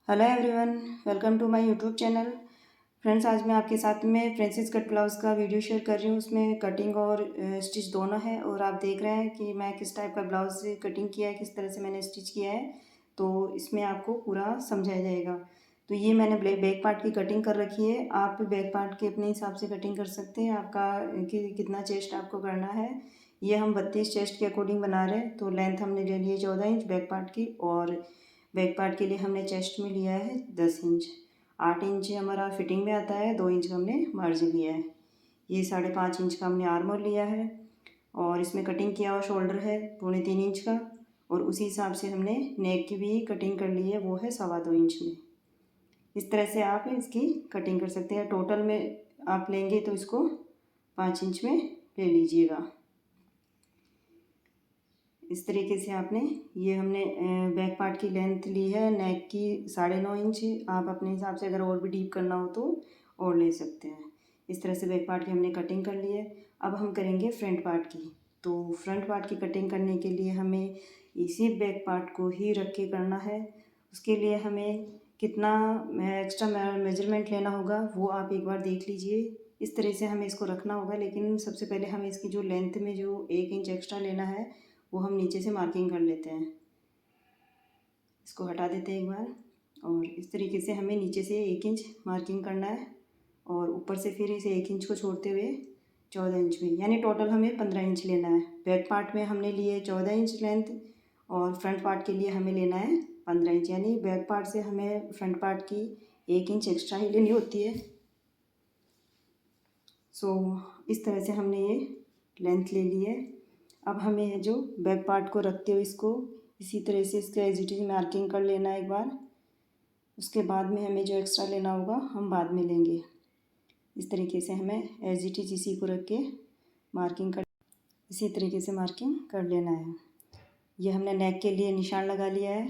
Hello everyone, welcome to my YouTube channel. Friends, आज मैं आपके साथ में फ्रेंसिस कट ब्लाउज़ का वीडियो शेयर कर रही हूँ। उसमें कटिंग और स्टिच दोनों है और आप देख रहे हैं कि मैं किस टाइप का ब्लाउज़ से कटिंग किया है, किस तरह से मैंने स्टिच किया है। तो इसमें आपको पूरा समझाया जाएगा। तो ये मैंने बैक पार्ट की कटिंग कर रखी है। आप बैक पार्ट के अपने हिसाब से कटिंग कर सकते हैं। आपका कितना चेस्ट आपको करना है, ये हम 32 चेस्ट के अकॉर्डिंग बना रहे हैं। तो लेंथ हमने ले ली है 14 इंच बैक पार्ट की, और बैक पार्ट के लिए हमने चेस्ट में लिया है 10 इंच। 8 इंच हमारा फिटिंग में आता है, 2 इंच का हमने मार्जिन लिया है। ये 5.5 इंच का हमने आर्म होल लिया है, और इसमें कटिंग किया हुआ शोल्डर है 3.25 इंच का। और उसी हिसाब से हमने नेक की भी कटिंग कर ली है, वो है 2.25 इंच में। इस तरह से आप इसकी कटिंग कर सकते हैं। टोटल में आप लेंगे तो इसको 5 इंच में ले लीजिएगा। इस तरीके से आपने ये हमने बैक पार्ट की लेंथ ली है नेक की 9.5 इंच। आप अपने हिसाब से अगर और भी डीप करना हो तो और ले सकते हैं। इस तरह से बैक पार्ट की हमने कटिंग कर ली है। अब हम करेंगे फ्रंट पार्ट की। तो फ्रंट पार्ट की कटिंग करने के लिए हमें इसी बैक पार्ट को ही रख के करना है। उसके लिए हमें कितना एक्स्ट्रा मेजरमेंट लेना होगा वो आप एक बार देख लीजिए। इस तरह से हमें इसको रखना होगा, लेकिन सबसे पहले हमें इसकी जो लेंथ में जो 1 इंच एक्स्ट्रा लेना है वो हम नीचे से मार्किंग कर लेते हैं। इसको हटा देते हैं एक बार, और इस तरीके से हमें नीचे से 1 इंच मार्किंग करना है, और ऊपर से फिर इसे 1 इंच को छोड़ते हुए 14 इंच में, यानी टोटल हमें 15 इंच लेना है। बैक पार्ट में हमने लिए 14 इंच लेंथ, और फ्रंट पार्ट के लिए हमें लेना है 15 इंच, यानी बैक पार्ट से हमें फ्रंट पार्ट की 1 इंच एक्स्ट्रा ही लेनी होती है। सो इस तरह से हमने ये लेंथ ले ली है। अब हमें जो बैक पार्ट को रखते हुए इसको इसी तरह से इसके एज इट इज मार्किंग कर लेना है एक बार। उसके बाद में हमें जो एक्स्ट्रा लेना होगा हम बाद में लेंगे। इस तरीके से हमें एज इट इज इसी को रख के मार्किंग कर इसी तरीके से मार्किंग कर लेना है। ये हमने नेक के लिए निशान लगा लिया है,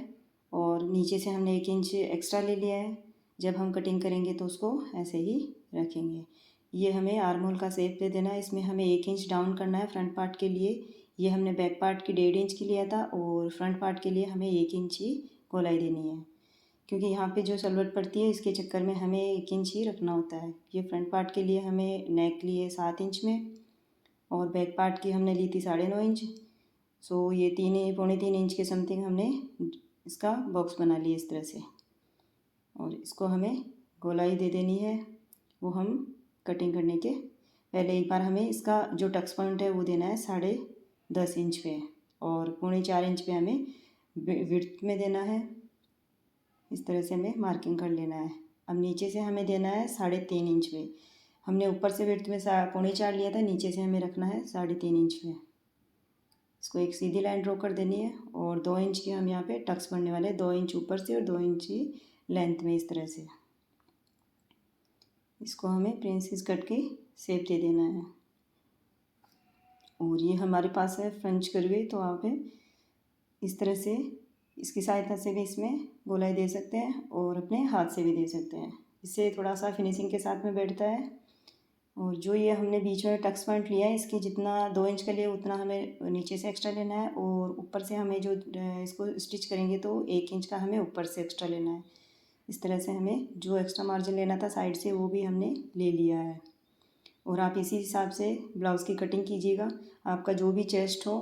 और नीचे से हमने 1 इंच एक्स्ट्रा ले लिया है। जब हम कटिंग करेंगे तो उसको ऐसे ही रखेंगे। ये हमें आर्म होल का शेप दे देना है। इसमें हमें 1 इंच डाउन करना है फ्रंट पार्ट के लिए। ये हमने बैक पार्ट की 1.5 इंच की लिया था, और फ्रंट पार्ट के लिए हमें 1 इंच ही गोलाई देनी है, क्योंकि यहाँ पे जो सलवट पड़ती है इसके चक्कर में हमें 1 इंच ही रखना होता है। ये फ्रंट पार्ट के लिए हमें नेक लिए 7 इंच में, और बैक पार्ट की हमने ली थी 9.5 इंच। सो ये 3 इंच के समथिंग हमने इसका बॉक्स बना लिया इस तरह से, और इसको हमें गोलाई दे देनी है। वो हम कटिंग करने के पहले एक बार हमें इसका जो टक्स पॉइंट है वो देना है 10.5 इंच पे, और 3.25 इंच पे हमें विड्थ में देना है। इस तरह से हमें मार्किंग कर लेना है। अब नीचे से हमें देना है 3.5 इंच पे। हमने ऊपर से विड्थ में 4.25 लिया था, नीचे से हमें रखना है 3.5 इंच पे। इसको एक सीधी लाइन ड्रॉ कर देनी है, और 2 इंच के हम यहाँ पे टक्स पड़ने वाले हैं, 2 इंच ऊपर से और 2 इंच की लेंथ में। इस तरह से इसको हमें प्रिंसेस कट के शेप दे देना है। और ये हमारे पास है फ्रेंच करवे, तो आप इस तरह से इसकी सहायता से भी इसमें गोलाई दे सकते हैं, और अपने हाथ से भी दे सकते हैं। इससे थोड़ा सा फिनिशिंग के साथ में बैठता है। और जो ये हमने बीच में टक्स पॉइंट लिया है, इसकी जितना 2 इंच का लिया उतना हमें नीचे से एक्स्ट्रा लेना है, और ऊपर से हमें जो इसको स्टिच करेंगे तो 1 इंच का हमें ऊपर से एक्स्ट्रा लेना है। इस तरह से हमें जो एक्स्ट्रा मार्जिन लेना था साइड से वो भी हमने ले लिया है। और आप इसी हिसाब से ब्लाउज़ की कटिंग कीजिएगा। आपका जो भी चेस्ट हो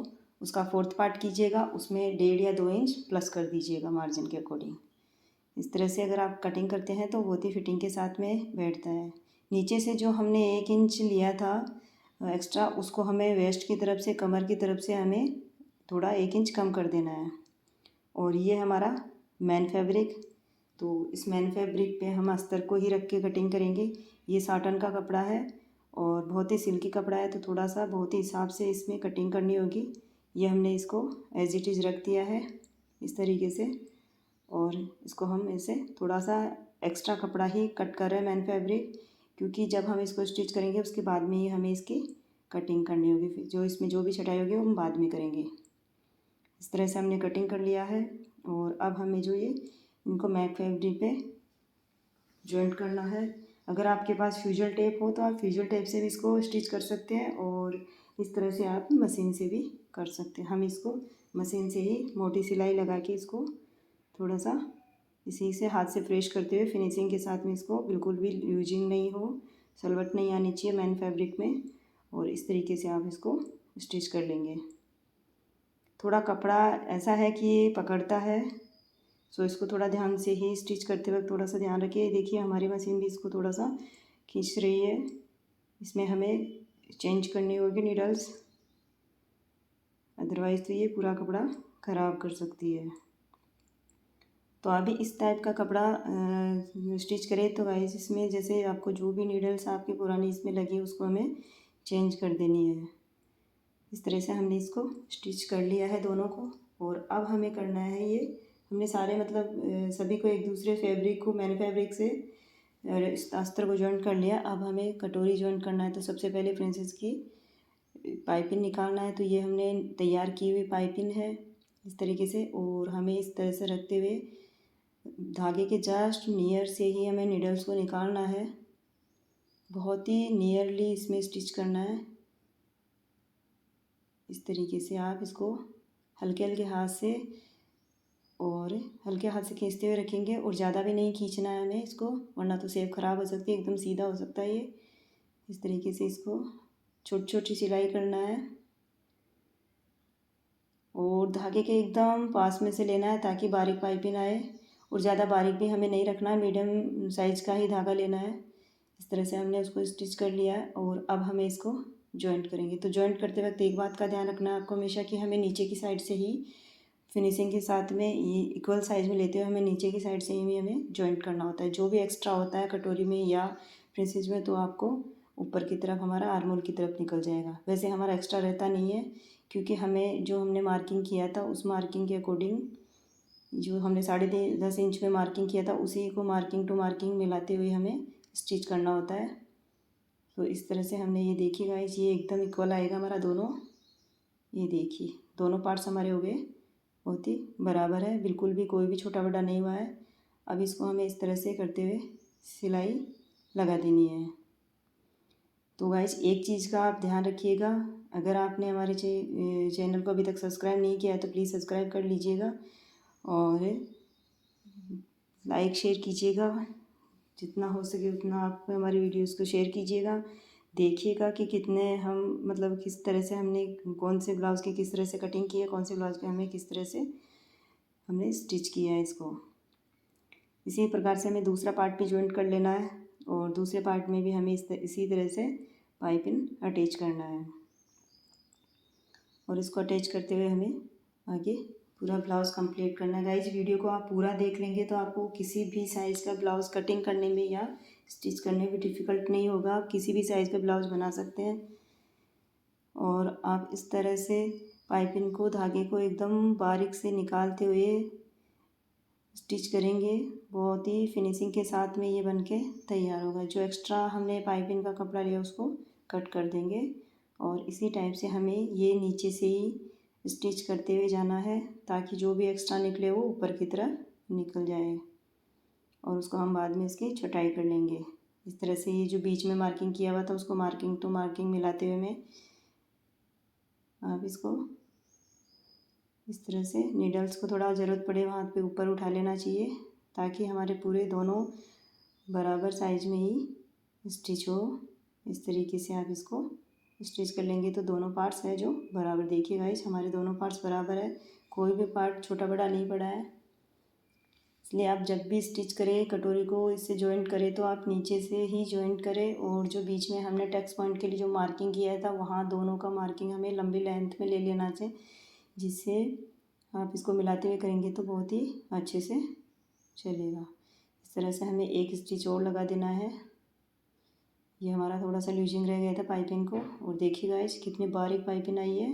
उसका 4th पार्ट कीजिएगा, उसमें 1.5 या 2 इंच प्लस कर दीजिएगा मार्जिन के अकॉर्डिंग। इस तरह से अगर आप कटिंग करते हैं तो बहुत ही फिटिंग के साथ में बैठता है। नीचे से जो हमने 1 इंच लिया था एक्स्ट्रा, उसको हमें वेस्ट की तरफ से, कमर की तरफ से हमें थोड़ा 1 इंच कम कर देना है। और ये हमारा मैन फैब्रिक, तो इस मैन फैब्रिक पे हम अस्तर को ही रख के कटिंग करेंगे। ये साटन का कपड़ा है और बहुत ही सिल्की कपड़ा है, तो थोड़ा सा बहुत ही हिसाब से इसमें कटिंग करनी होगी। ये हमने इसको एज इट इज़ रख दिया है इस तरीके से, और इसको हम ऐसे थोड़ा सा एक्स्ट्रा कपड़ा ही कट कर रहे हैं मैन फैब्रिक, क्योंकि जब हम इसको स्टिच करेंगे उसके बाद में ही हमें इसकी कटिंग करनी होगी। फिर जो इसमें जो भी छटाई होगी वो हम बाद में करेंगे। इस तरह से हमने कटिंग कर लिया है, और अब हमें जो ये इनको मैन फैब्रिक पे जॉइंट करना है। अगर आपके पास फ्यूजल टेप हो तो आप फ्यूजल टेप से भी इसको स्टिच कर सकते हैं, और इस तरह से आप मशीन से भी कर सकते हैं। हम इसको मशीन से ही मोटी सिलाई लगा के इसको थोड़ा सा इसी से हाथ से फ्रेश करते हुए फिनिशिंग के साथ में इसको बिल्कुल भी यूजिंग नहीं हो, सलवट नहीं आनी चाहिए मैन फैब्रिक में। और इस तरीके से आप इसको स्टिच कर लेंगे। थोड़ा कपड़ा ऐसा है कि ये पकड़ता है, सो इसको थोड़ा ध्यान से ही स्टिच करते वक्त थोड़ा सा ध्यान रखिए। देखिए हमारी मशीन भी इसको थोड़ा सा खींच रही है, इसमें हमें चेंज करनी होगी नीडल्स, अदरवाइज़ तो ये पूरा कपड़ा ख़राब कर सकती है। तो अभी इस टाइप का कपड़ा स्टिच करें तो गाइस इसमें जैसे आपको जो भी नीडल्स आपकी पुरानी इसमें लगी उसको हमें चेंज कर देनी है। इस तरह से हमने इसको स्टिच कर लिया है दोनों को। और अब हमें करना है ये, हमने सारे मतलब सभी को एक दूसरे फैब्रिक को मैन फैब्रिक से इस अस्तर को जॉइंट कर लिया। अब हमें कटोरी जॉइंट करना है। तो सबसे पहले प्रिंसेस की पाइपिंग निकालना है। तो ये हमने तैयार की हुई पाइपिंग है इस तरीके से, और हमें इस तरह से रखते हुए धागे के जस्ट नियर से ही हमें नीडल्स को निकालना है। बहुत ही नियरली इसमें स्टिच करना है। इस तरीके से आप इसको हल्के हल्के हाथ से और हल्के हाथ से खींचते हुए रखेंगे, और ज़्यादा भी नहीं खींचना है हमें इसको, वरना तो शेप ख़राब हो सकती है, एकदम सीधा हो सकता है ये। इस तरीके से इसको छोटी छोटी सिलाई करना है, और धागे के एकदम पास में से लेना है ताकि बारीक पाइपिंग आए। और ज़्यादा बारीक भी हमें नहीं रखना है, मीडियम साइज़ का ही धागा लेना है। इस तरह से हमने उसको स्टिच कर लिया है, और अब हमें इसको जॉइंट करेंगे। तो जॉइंट करते वक्त एक बात का ध्यान रखना है आपको हमेशा, कि हमें नीचे की साइड से ही फिनिशिंग के साथ में ये इक्वल साइज़ में लेते हुए हमें नीचे की साइड से ही हमें जॉइंट करना होता है। जो भी एक्स्ट्रा होता है कटोरी में या प्रिंसेस में, तो आपको ऊपर की तरफ हमारा आर्मोल की तरफ निकल जाएगा। वैसे हमारा एक्स्ट्रा रहता नहीं है, क्योंकि हमें जो हमने मार्किंग किया था उस मार्किंग के अकॉर्डिंग, जो हमने 10.5 इंच में मार्किंग किया था उसी को मार्किंग टू मार्किंग मिलाते हुए हमें स्टिच करना होता है। तो इस तरह से हमने ये देखिए गाइस, ये एकदम इक्वल आएगा हमारा दोनों। ये देखिए दोनों पार्ट्स हमारे हो गए बहुत ही बराबर है, बिल्कुल भी कोई भी छोटा बड़ा नहीं हुआ है। अब इसको हमें इस तरह से करते हुए सिलाई लगा देनी है। तो गाइस एक चीज़ का आप ध्यान रखिएगा, अगर आपने हमारे चैनल को अभी तक सब्सक्राइब नहीं किया है तो प्लीज़ सब्सक्राइब कर लीजिएगा, और लाइक शेयर कीजिएगा, जितना हो सके उतना आप हमारी वीडियोस को शेयर कीजिएगा। देखिएगा कि कितने हम मतलब किस तरह से हमने कौन से ब्लाउज़ की किस तरह से कटिंग की है, कौन से ब्लाउज़ पे हमें किस तरह से हमने स्टिच किया है इसको। इसी प्रकार से हमें दूसरा पार्ट भी जॉइंट कर लेना है, और दूसरे पार्ट में भी हमें इसी तरह से पाइपिंग अटैच करना है, और इसको अटैच करते हुए हमें आगे पूरा ब्लाउज़ कंप्लीट करना है। गाइज वीडियो को आप पूरा देख लेंगे तो आपको किसी भी साइज़ का ब्लाउज़ कटिंग करने में या स्टिच करने में डिफ़िकल्ट नहीं होगा। आप किसी भी साइज़ का ब्लाउज़ बना सकते हैं, और आप इस तरह से पाइपिंग को धागे को एकदम बारीक से निकालते हुए स्टिच करेंगे, बहुत ही फिनिशिंग के साथ में ये बनके तैयार होगा। जो एक्स्ट्रा हमने पाइपिंग का कपड़ा लिया उसको कट कर देंगे, और इसी टाइप से हमें ये नीचे से ही स्टिच करते हुए जाना है, ताकि जो भी एक्स्ट्रा निकले वो ऊपर की तरफ निकल जाए, और उसको हम बाद में इसकी छटाई कर लेंगे। इस तरह से ये जो बीच में मार्किंग किया हुआ था उसको मार्किंग टू मार्किंग मिलाते हुए में आप इसको इस तरह से नीडल्स को थोड़ा ज़रूरत पड़े वहाँ पे ऊपर उठा लेना चाहिए, ताकि हमारे पूरे दोनों बराबर साइज में ही स्टिच हो। इस तरीके से आप इसको स्टिच कर लेंगे तो दोनों पार्ट्स है जो बराबर, देखिए गाइस हमारे दोनों पार्ट्स बराबर है, कोई भी पार्ट छोटा बड़ा नहीं पड़ा है। इसलिए आप जब भी स्टिच करें कटोरी को इससे जॉइंट करें तो आप नीचे से ही जॉइंट करें, और जो बीच में हमने टक्स पॉइंट के लिए जो मार्किंग किया था वहाँ दोनों का मार्किंग हमें लंबी लेंथ में ले लेना चाहिए, जिससे आप इसको मिलाते हुए करेंगे तो बहुत ही अच्छे से चलेगा। इस तरह से हमें एक स्टिच और लगा देना है। ये हमारा थोड़ा सा लूजिंग रह गया था पाइपिंग को, और देखिए गाइस कितनी बारीक पाइपिंग आई है,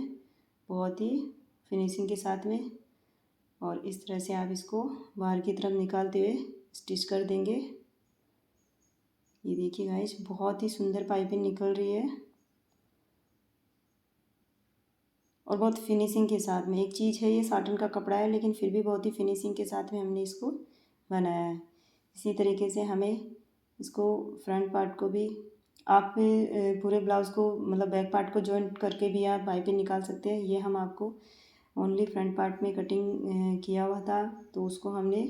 बहुत ही फिनिशिंग के साथ में। और इस तरह से आप इसको बाहर की तरफ निकालते हुए स्टिच कर देंगे। ये देखिए गाइस बहुत ही सुंदर पाइपिंग निकल रही है, और बहुत फिनिशिंग के साथ में। एक चीज़ है ये साटन का कपड़ा है, लेकिन फिर भी बहुत ही फिनिशिंग के साथ में हमने इसको बनाया है। इसी तरीके से हमें इसको फ्रंट पार्ट को भी आप पूरे ब्लाउज़ को मतलब बैक पार्ट को जॉइंट करके भी आप पाइपिंग निकाल सकते हैं। ये हम आपको ओनली फ्रंट पार्ट में कटिंग किया हुआ था, तो उसको हमने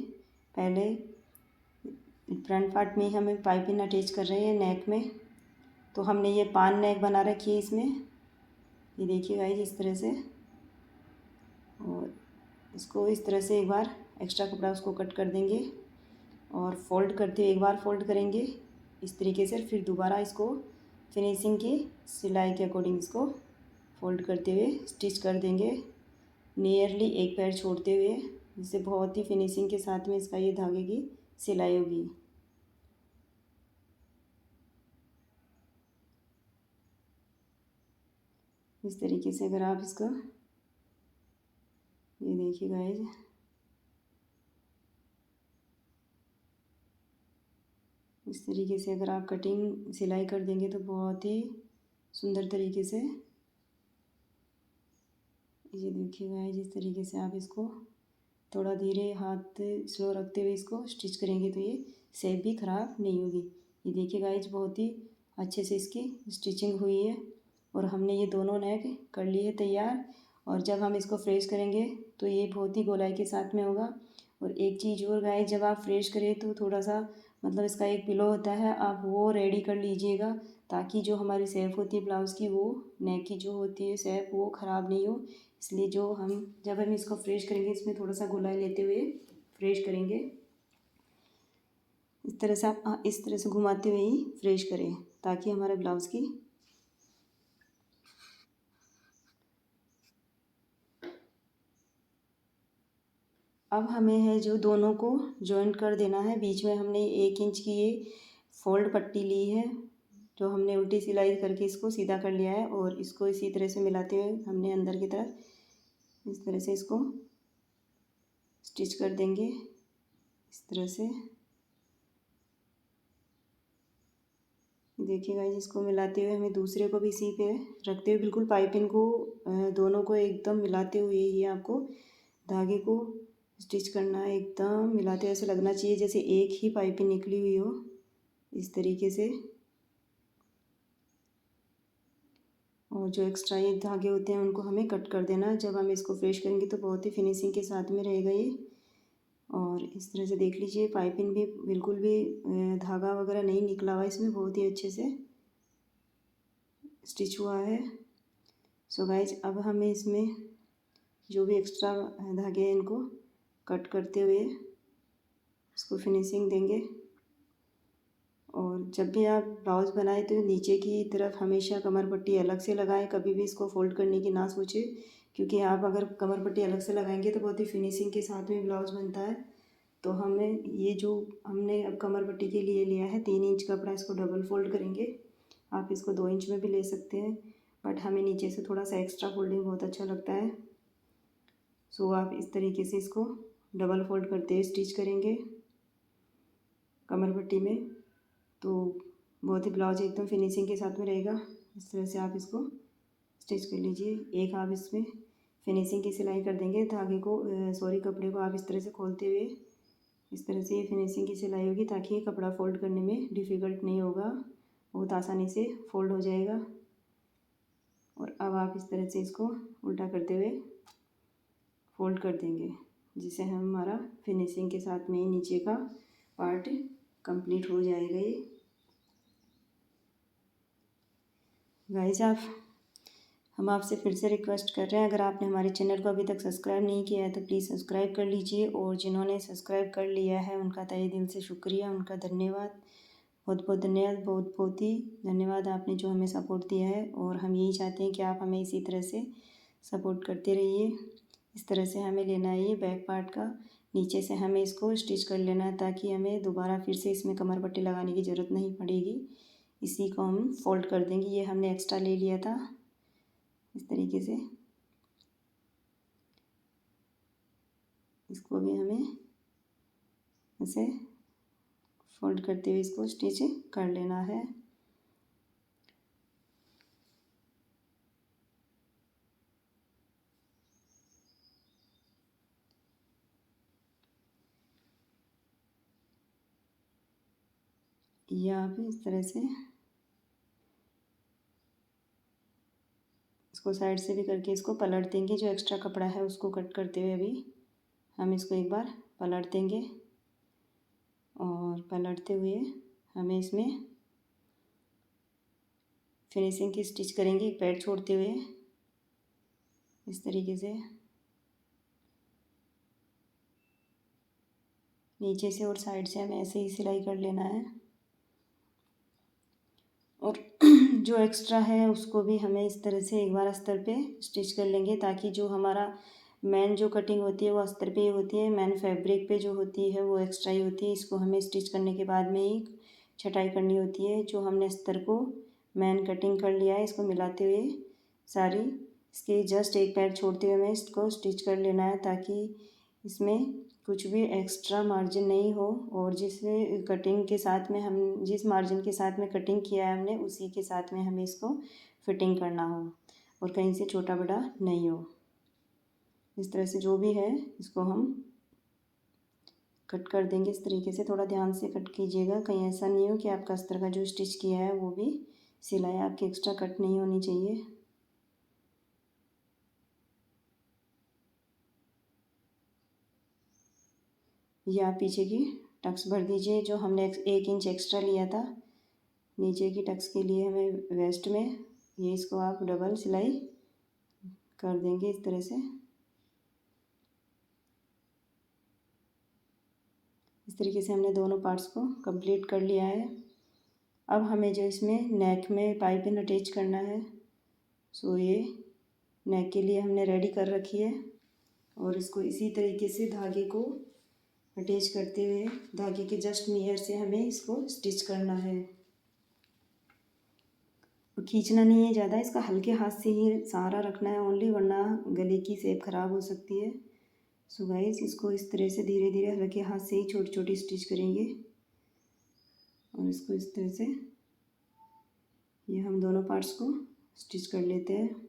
पहले फ्रंट पार्ट में ही हमें पाइपिंग अटैच कर रहे हैं नेक में। तो हमने ये पान नेक बना रखी है इसमें, ये देखिए गाइस इस तरह से। और इसको इस तरह से एक बार एक्स्ट्रा कपड़ा उसको कट कर देंगे और फोल्ड करते हुए एक बार फोल्ड करेंगे इस तरीके से, फिर दोबारा इसको फिनिशिंग की सिलाई के अकॉर्डिंग इसको फोल्ड करते हुए स्टिच कर देंगे, नियरली एक पैर छोड़ते हुए, जिससे बहुत ही फिनिशिंग के साथ में इसका ये धागे की सिलाई होगी। इस तरीके से अगर आप इसको ये देखिए गाइस, इस तरीके से अगर आप कटिंग सिलाई कर देंगे तो बहुत ही सुंदर तरीके से, ये देखिए गाइस इस तरीके से आप इसको थोड़ा धीरे हाथ स्लो रखते हुए इसको स्टिच करेंगे तो ये शेप भी ख़राब नहीं होगी। ये देखिए गाइस बहुत ही अच्छे से इसकी स्टिचिंग हुई है और हमने ये दोनों नेक कर लिए है तैयार। और जब हम इसको फ्रेश करेंगे तो ये बहुत ही गोलाई के साथ में होगा। और एक चीज़ और गाइस, जब आप फ्रेश करें तो थोड़ा सा मतलब इसका एक पिलो होता है, आप वो रेडी कर लीजिएगा ताकि जो हमारी शेप होती है ब्लाउज़ की, वो नेक की जो होती है शेप वो ख़राब नहीं हो। इसलिए जब हम इसको फ्रेश करेंगे इसमें थोड़ा सा गोलाई लेते हुए फ्रेश करेंगे। इस तरह से आप इस तरह से घुमाते हुए ही फ्रेश करें ताकि हमारे ब्लाउज़ की अब हमें है जो दोनों को जॉइंट कर देना है। बीच में हमने 1 इंच की ये फोल्ड पट्टी ली है जो हमने उल्टी सिलाई करके इसको सीधा कर लिया है और इसको इसी तरह से मिलाते हुए हमने अंदर की तरफ इस तरह से इसको स्टिच कर देंगे इस तरह से। देखिएगा इसको मिलाते हुए हमें दूसरे को भी इसी पे रखते हुए बिल्कुल पाइपिंग को दोनों को एकदम मिलाते हुए ही आपको धागे को स्टिच करना है। एकदम मिलाते हुए ऐसे लगना चाहिए जैसे एक ही पाइपिंग निकली हुई हो, इस तरीके से। और जो एक्स्ट्रा ये धागे होते हैं उनको हमें कट कर देना। जब हम इसको फ्रेश करेंगे तो बहुत ही फिनिशिंग के साथ में रहेगा ये। और इस तरह से देख लीजिए पाइपिंग भी बिल्कुल भी धागा वगैरह नहीं निकला हुआ, इसमें बहुत ही अच्छे से स्टिच हुआ है। सो गाइज अब हमें इसमें जो भी एक्स्ट्रा धागे हैं इनको कट करते हुए इसको फिनिशिंग देंगे। और जब भी आप ब्लाउज़ बनाए तो नीचे की तरफ हमेशा कमर पट्टी अलग से लगाएं, कभी भी इसको फोल्ड करने की ना सोचें, क्योंकि आप अगर कमर पट्टी अलग से लगाएंगे तो बहुत ही फिनिशिंग के साथ में ब्लाउज़ बनता है। तो हमें ये जो हमने अब कमर पट्टी के लिए लिया है 3 इंच कपड़ा, इसको डबल फोल्ड करेंगे। आप इसको 2 इंच में भी ले सकते हैं, बट हमें नीचे से थोड़ा सा एक्स्ट्रा फोल्डिंग बहुत अच्छा लगता है। सो आप इस तरीके से इसको डबल फोल्ड करते हुए स्टिच करेंगे कमर पट्टी में, तो बहुत ही ब्लाउज एकदम फिनिशिंग के साथ में रहेगा। इस तरह से आप इसको स्टिच कर लीजिए। एक आप इसमें फिनिशिंग की सिलाई कर देंगे, धागे को कपड़े को आप इस तरह से खोलते हुए इस तरह से ये फिनिशिंग की सिलाई होगी ताकि ये कपड़ा फोल्ड करने में डिफ़िकल्ट नहीं होगा, बहुत आसानी से फोल्ड हो जाएगा। और अब आप इस तरह से इसको उल्टा करते हुए फोल्ड कर देंगे, जिससे हमारा फिनिशिंग के साथ में ही नीचे का पार्ट कंप्लीट हो जाएगा। ये गाइस हम आपसे फिर से रिक्वेस्ट कर रहे हैं, अगर आपने हमारे चैनल को अभी तक सब्सक्राइब नहीं किया है तो प्लीज़ सब्सक्राइब कर लीजिए। और जिन्होंने सब्सक्राइब कर लिया है उनका तहे दिल से शुक्रिया, उनका धन्यवाद, बहुत बहुत धन्यवाद, बहुत बहुत ही धन्यवाद आपने जो हमें सपोर्ट दिया है। और हम यही चाहते हैं कि आप हमें इसी तरह से सपोर्ट करते रहिए। इस तरह से हमें लेना है ये बैक पार्ट का, नीचे से हमें इसको स्टिच कर लेना है ताकि हमें दोबारा फिर से इसमें कमर पट्टी लगाने की ज़रूरत नहीं पड़ेगी। इसी को हम फोल्ड कर देंगे, ये हमने एक्स्ट्रा ले लिया था। इस तरीके से इसको भी हमें ऐसे फोल्ड करते हुए इसको स्टिच कर लेना है। या आप इस तरह से इसको साइड से भी करके इसको पलट देंगे, जो एक्स्ट्रा कपड़ा है उसको कट करते हुए अभी हम इसको एक बार पलट देंगे। और पलटते हुए हमें इसमें फिनिशिंग की स्टिच करेंगे, एक पैड छोड़ते हुए इस तरीके से नीचे से और साइड से हमें ऐसे ही सिलाई कर लेना है। और जो एक्स्ट्रा है उसको भी हमें इस तरह से एक बार अस्तर पे स्टिच कर लेंगे, ताकि जो हमारा मेन जो कटिंग होती है वो अस्तर पे ही होती है, मेन फैब्रिक पे जो होती है वो एक्स्ट्रा ही होती है। इसको हमें स्टिच करने के बाद में ही छटाई करनी होती है। जो हमने अस्तर को मेन कटिंग कर लिया है, इसको मिलाते हुए सारी इसके जस्ट एक पैर छोड़ते हुए हमें इसको स्टिच कर लेना है, ताकि इसमें कुछ भी एक्स्ट्रा मार्जिन नहीं हो। और जिस कटिंग के साथ में हम जिस मार्जिन के साथ में कटिंग किया है हमने, उसी के साथ में हमें इसको फिटिंग करना हो और कहीं से छोटा बड़ा नहीं हो। इस तरह से जो भी है इसको हम कट कर देंगे इस तरीके से। थोड़ा ध्यान से कट कीजिएगा, कहीं ऐसा नहीं हो कि आपका अस्तर का जो स्टिच किया है वो भी सिलाई आपकी एक्स्ट्रा कट नहीं होनी चाहिए। ये आप पीछे की टक्स भर दीजिए। जो हमने 1 इंच एक्स्ट्रा लिया था नीचे की टक्स के लिए हमें वेस्ट में, ये इसको आप डबल सिलाई कर देंगे इस तरह से। इस तरीके से हमने दोनों पार्ट्स को कंप्लीट कर लिया है। अब हमें जो इसमें नेक में पाइपिंग अटैच करना है, सो ये नेक के लिए हमने रेडी कर रखी है। और इसको इसी तरीके से धागे को अटैच करते हुए धागे के जस्ट नियर से हमें इसको स्टिच करना है। और खींचना नहीं है ज़्यादा, इसका हल्के हाथ से ही सहारा रखना है ओनली, वरना गले की शेप ख़राब हो सकती है। सो गाइस, इसको इस तरह से धीरे धीरे हल्के हाथ से ही छोटी छोटी स्टिच करेंगे। और इसको इस तरह से ये हम दोनों पार्ट्स को स्टिच कर लेते हैं।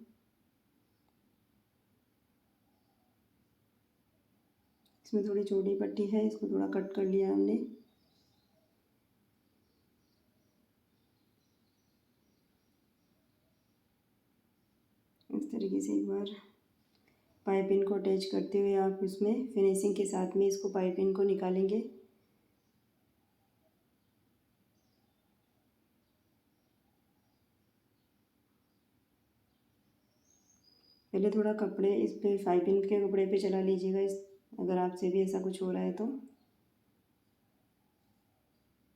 इसमें थोड़ी छोटी पट्टी है, इसको थोड़ा कट कर लिया हमने। इस तरीके से एक बार पाइपिंग को अटैच करते हुए आप इसमें फिनिशिंग के साथ में इसको पाइपिंग को निकालेंगे। पहले थोड़ा कपड़े इस पे पाइपिंग के कपड़े पे चला लीजिएगा, इस अगर आपसे भी ऐसा कुछ हो रहा है तो।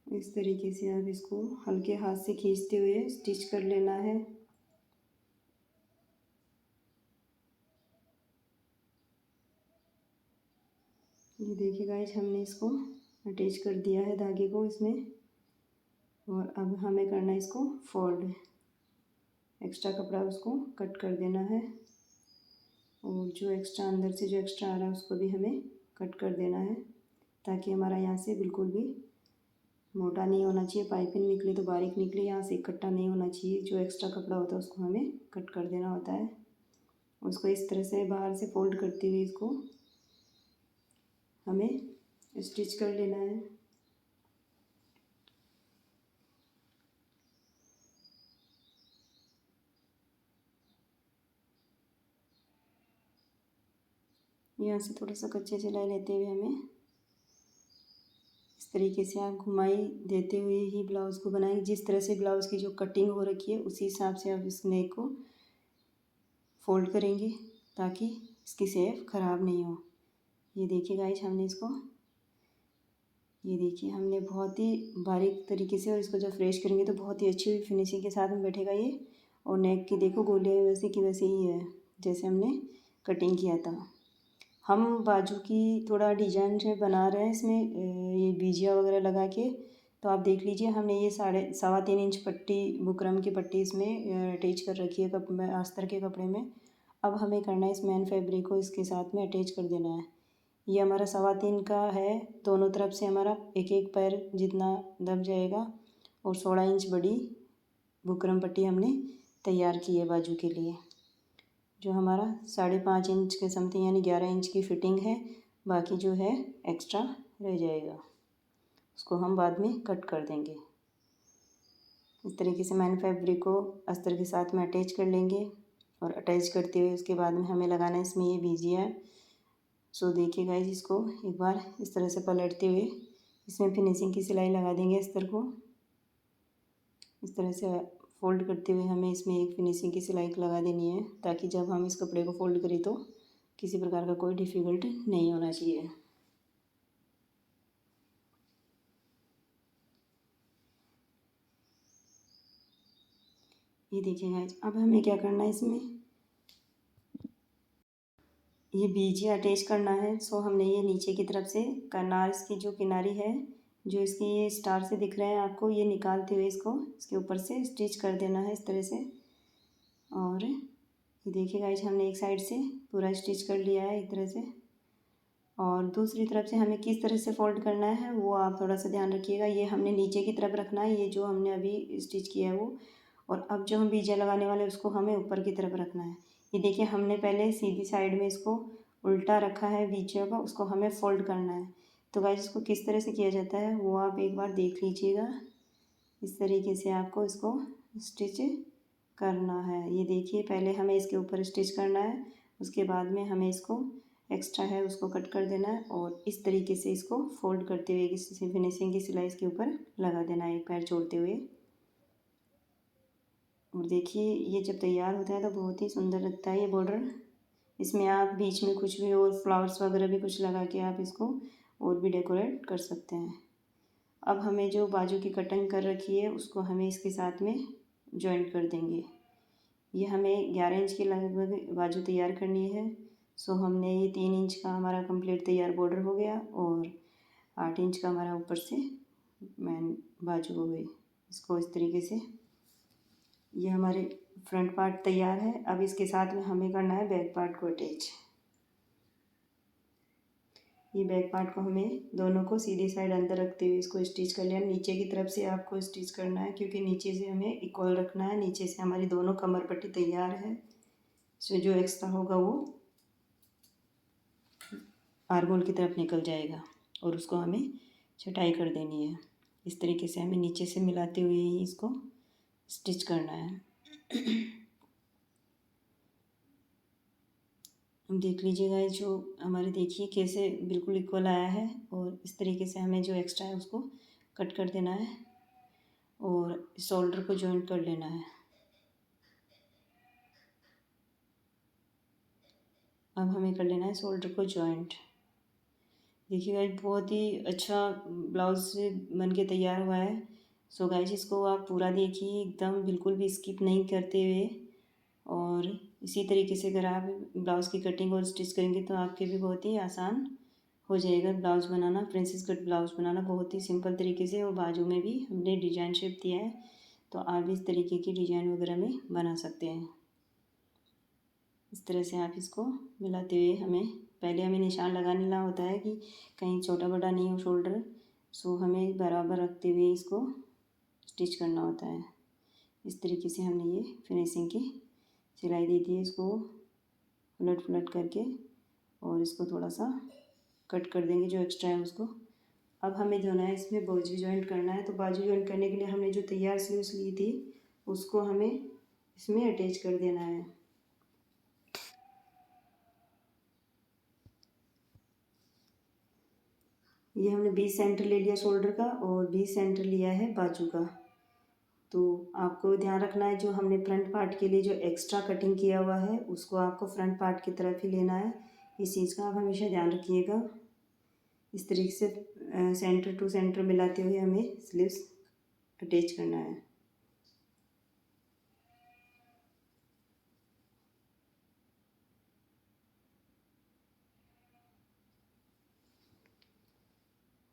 इस तरीके से आप इसको हल्के हाथ से खींचते हुए स्टिच कर लेना है। ये देखिए गाइस, हमने इसको अटैच कर दिया है धागे को इसमें। और अब हमें करना है इसको फोल्ड। एक्स्ट्रा कपड़ा उसको कट कर देना है। और जो एक्स्ट्रा अंदर से जो एक्स्ट्रा आ रहा है उसको भी हमें कट कर देना है, ताकि हमारा यहाँ से बिल्कुल भी मोटा नहीं होना चाहिए। पाइपिंग निकले तो बारीक निकले, यहाँ से इकट्ठा नहीं होना चाहिए। जो एक्स्ट्रा कपड़ा होता है उसको हमें कट कर देना होता है। उसको इस तरह से बाहर से फोल्ड करते हुए इसको हमें स्टिच कर लेना है। यहाँ से थोड़ा सा कच्चे सिलाई लेते हुए हमें इस तरीके से आप घुमाई देते हुए ही ब्लाउज़ को बनाएंगे। जिस तरह से ब्लाउज़ की जो कटिंग हो रखी है उसी हिसाब से आप इस नेक को फोल्ड करेंगे, ताकि इसकी शेप ख़राब नहीं हो। ये देखिए गाइस, हमने इसको ये देखिए हमने बहुत ही बारीक तरीके से, और इसको जब फ्रेश करेंगे तो बहुत ही अच्छी फिनिशिंग के साथ में बैठेगा ये। और नेक की देखो गोलियाँ वैसे की वैसे ही है जैसे हमने कटिंग किया था। हम बाजू की थोड़ा डिजाइन से बना रहे हैं इसमें ये बीजिया वगैरह लगा के। तो आप देख लीजिए, हमने ये 3.5 इंच पट्टी बुकरम की पट्टी इसमें अटैच कर रखी है अस्तर के कपड़े में। अब हमें करना है इस मेन फैब्रिक को इसके साथ में अटैच कर देना है। ये हमारा 3.25 का है, दोनों तरफ से हमारा एक एक पैर जितना दब जाएगा। और 16 इंच बड़ी बुकरम पट्टी हमने तैयार की है बाजू के लिए। जो हमारा 5.5 इंच के समथिंग यानी 11 इंच की फिटिंग है, बाकी जो है एक्स्ट्रा रह जाएगा, उसको हम बाद में कट कर देंगे। इस तरीके से मैन फैब्रिक को अस्तर के साथ में अटैच कर लेंगे। और अटैच करते हुए उसके बाद में हमें लगाना है इसमें ये बीजिया। सो देखिए गाइस, इसको एक बार इस तरह से पलटते हुए इसमें फिनिशिंग की सिलाई लगा देंगे अस्तर को। इस तरह से फ़ोल्ड करते हुए हमें इसमें एक फिनिशिंग की सिलाई लगा देनी है, ताकि जब हम इस कपड़े को फ़ोल्ड करें तो किसी प्रकार का कोई डिफ़िकल्ट नहीं होना चाहिए। ये देखिए गाइस, अब हमें क्या करना है, इसमें ये बीजिया अटैच करना है। सो हमने ये नीचे की तरफ से किनार, इसकी जो किनारी है, जो इसके ये स्टार से दिख रहे हैं आपको, ये निकालते हुए इसको इसके ऊपर से स्टिच कर देना है इस तरह से। और ये देखिए गाइस, हमने एक साइड से पूरा स्टिच कर लिया है एक तरह से। और दूसरी तरफ से हमें किस तरह से फ़ोल्ड करना है वो आप थोड़ा सा ध्यान रखिएगा। ये हमने नीचे की तरफ रखना है, ये जो हमने अभी स्टिच किया है वो। और अब जो हम बीजा लगाने वाले हैं उसको हमें ऊपर की तरफ रखना है। ये देखिए, हमने पहले सीधी साइड में इसको उल्टा रखा है बीजा का, उसको हमें फ़ोल्ड करना है। तो गाइस, इसको किस तरह से किया जाता है वो आप एक बार देख लीजिएगा। इस तरीके से आपको इसको स्टिच करना है। ये देखिए, पहले हमें इसके ऊपर स्टिच करना है, उसके बाद में हमें इसको एक्स्ट्रा है उसको कट कर देना है, और इस तरीके से इसको फोल्ड करते हुए किसी फिनिशिंग की सिलाई इसके ऊपर लगा देना है, एक पैर छोड़ते हुए। और देखिए, ये जब तैयार होता है तो बहुत ही सुंदर लगता है ये बॉर्डर। इसमें आप बीच में कुछ भी और फ्लावर्स वगैरह भी कुछ लगा के आप इसको और भी डेकोरेट कर सकते हैं। अब हमें जो बाजू की कटिंग कर रखी है उसको हमें इसके साथ में जॉइंट कर देंगे। ये हमें 11 इंच की लगभग बाजू तैयार करनी है। सो हमने ये 3 इंच का हमारा कंप्लीट तैयार बॉर्डर हो गया, और 8 इंच का हमारा ऊपर से मैन बाजू हो गई। इसको इस तरीके से, ये हमारे फ्रंट पार्ट तैयार है। अब इसके साथ में हमें करना है बैक पार्ट को अटैच। ये बैक पार्ट को हमें दोनों को सीधी साइड अंदर रखते हुए इसको स्टिच कर लेना। नीचे की तरफ से आपको स्टिच करना है, क्योंकि नीचे से हमें इक्वल रखना है। नीचे से हमारी दोनों कमर पट्टी तैयार है, इसमें जो एक्स्ट्रा होगा वो आर्मोल की तरफ निकल जाएगा, और उसको हमें छटाई कर देनी है। इस तरीके से हमें नीचे से मिलाते हुए ही इसको स्टिच करना है। देख लीजिएगा, जो हमारे देखिए कैसे बिल्कुल इक्वल आया है, और इस तरीके से हमें जो एक्स्ट्रा है उसको कट कर देना है, और शोल्डर को जॉइंट कर लेना है। अब हमें कर लेना है शोल्डर को जॉइंट। देखिए गाइस, बहुत ही अच्छा ब्लाउज बन के तैयार हुआ है। सो गाइस, इसको आप पूरा देखिए, एकदम बिल्कुल भी स्किप नहीं करते हुए। और इसी तरीके से अगर आप ब्लाउज़ की कटिंग और स्टिच करेंगे तो आपके भी बहुत ही आसान हो जाएगा ब्लाउज़ बनाना। प्रिंसेस कट ब्लाउज़ बनाना बहुत ही सिंपल तरीके से, और बाजू में भी हमने डिजाइन शेप दिया है, तो आप भी इस तरीके की डिजाइन वगैरह में बना सकते हैं। इस तरह से आप इसको मिलाते हुए पहले हमें निशान लगाना होता है कि कहीं छोटा बड़ा नहीं हो शोल्डर। सो हमें बराबर रखते हुए इसको स्टिच करना होता है। इस तरीके से हमने ये फिनिशिंग की सिलाई दी थी, इसको उलट पुलट करके, और इसको थोड़ा सा कट कर देंगे जो एक्स्ट्रा है उसको। अब हमें जो है इसमें बाजू जॉइंट करना है। तो बाजू जॉइंट करने के लिए हमने जो तैयार स्लीव्स ली थी उसको हमें इसमें अटैच कर देना है। ये हमने 20 सेंटर ले लिया शोल्डर का, और 20 सेंटर लिया है बाजू का। तो आपको ध्यान रखना है, जो हमने फ्रंट पार्ट के लिए जो एक्स्ट्रा कटिंग किया हुआ है उसको आपको फ्रंट पार्ट की तरफ ही लेना है। इस चीज़ का आप हमेशा ध्यान रखिएगा। इस तरीके से सेंटर टू सेंटर मिलाते हुए हमें स्लीव्स अटैच करना है।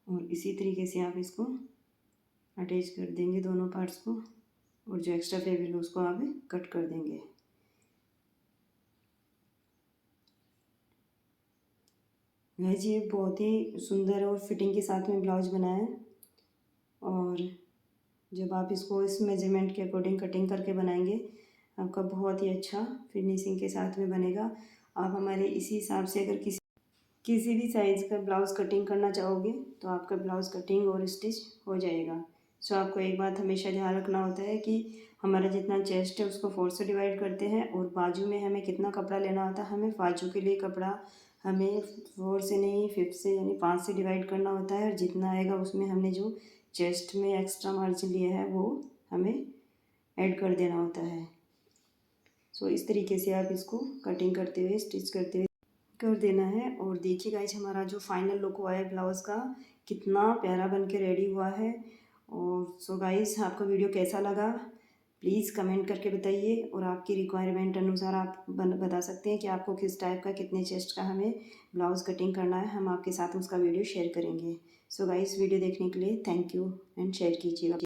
और इसी तरीके से आप इसको अटैच कर देंगे दोनों पार्ट्स को, और जो एक्स्ट्रा फैब्रिक है उसको आप कट कर देंगे। गाइस, ये बहुत ही सुंदर और फिटिंग के साथ में ब्लाउज बना है, और जब आप इसको इस मेजरमेंट के अकॉर्डिंग कटिंग करके बनाएंगे आपका बहुत ही अच्छा फिनिशिंग के साथ में बनेगा। आप हमारे इसी हिसाब से अगर किसी भी साइज़ का ब्लाउज़ कटिंग करना चाहोगे तो आपका ब्लाउज़ कटिंग और स्टिच हो जाएगा। सो आपको एक बात हमेशा ध्यान रखना होता है कि हमारा जितना चेस्ट है उसको 4 से डिवाइड करते हैं, और बाजू में हमें कितना कपड़ा लेना होता है। हमें बाजू के लिए कपड़ा हमें 4 से नहीं 5 से यानी 5 से डिवाइड करना होता है, और जितना आएगा उसमें हमने जो चेस्ट में एक्स्ट्रा मार्जिन लिया है वो हमें ऐड कर देना होता है। सो इस तरीके से आप इसको कटिंग करते हुए, स्टिच करते हुए कर देना है। और देखिए गाइज, हमारा जो फाइनल लुक हुआ है ब्लाउज़ का, कितना प्यारा बन के रेडी हुआ है। और सो गाइज, आपका वीडियो कैसा लगा प्लीज़ कमेंट करके बताइए, और आपकी रिक्वायरमेंट अनुसार आप बता सकते हैं कि आपको किस टाइप का, कितने चेस्ट का हमें ब्लाउज़ कटिंग करना है। हम आपके साथ उसका वीडियो शेयर करेंगे। सो गाइज, वीडियो देखने के लिए थैंक यू एंड शेयर कीजिएगा।